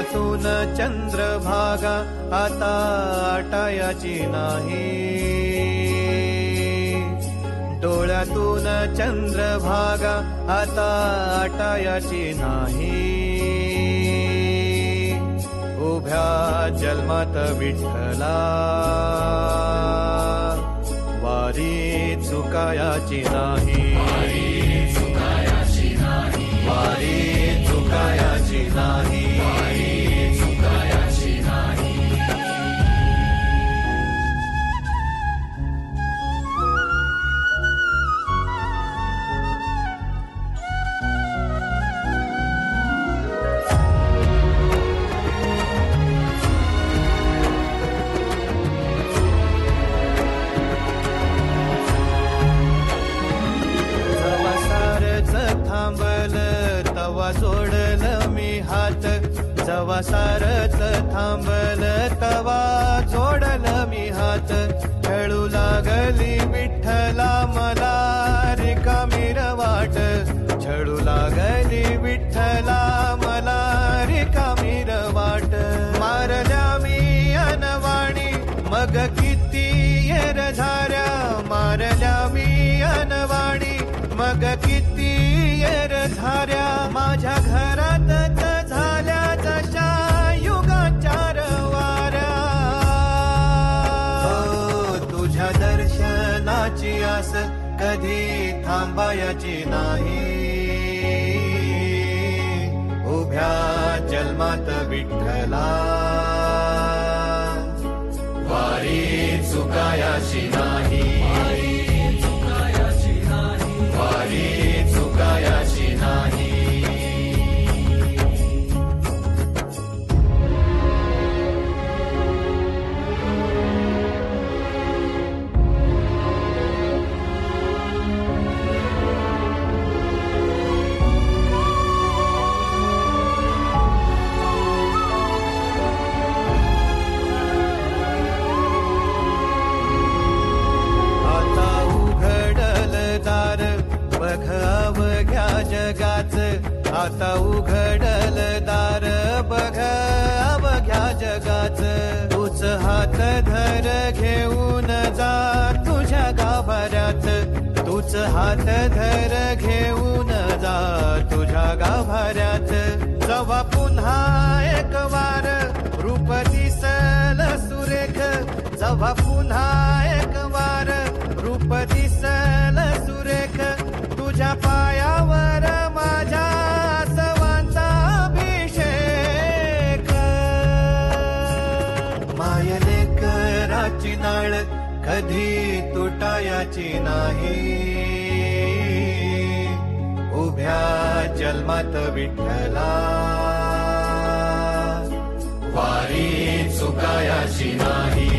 डोळ्यातून चंद्रभागा आता आटायाची नाही, डोळ्यातून चंद्रभागा आता आटायाची नाही. उभ्या जन्मात विठ्ठला वारी चुकायाची नाही, वारी चुकायाची नाही, वारी चुकायाची नाही, वारी चुकायाची नाही. जोडलं मी हात जवा सारच थांबल तवा जोडलं मी हात. खेळू लागली विठ्ठला मला रिकामी वाट, छळू लागली विठ्ठला मला रिकामी वाट. मारल्या मी अनवाणी मग किती येर झाऱ्या, मारल्या मी अनवाणी मग किती येर झाऱ्या. माझ्या घरातच झाल्या जशा युगाचार वाऱ्या. तुझ्या दर्शनाची आस कधी थांबायची नाही, उभ्या जन्मात विठ्ठला वारी चुकायाची नाही, वारी चुकायाची नाही, वारी चुकायाची नाही. आता उघडल दार बघ अवघ्या जगाच. तूच हात धर घेऊन जा तुझ्या गाभाऱ्यात, तूच हात धर घेऊन जा तुझ्या गाभाऱ्यात. जवा पुन्हा एक वार रूप दिसल सुरेख, जवा पुन्हा एक वार रूप दिसल सुरेख. तुझ्या पायावर माझ्या सवांचा अभिषेक. मायले कराची नाळ कधी तुटायाची नाही, उभ्या जन्मात विठ्ठला वारी चुकायाची नाही.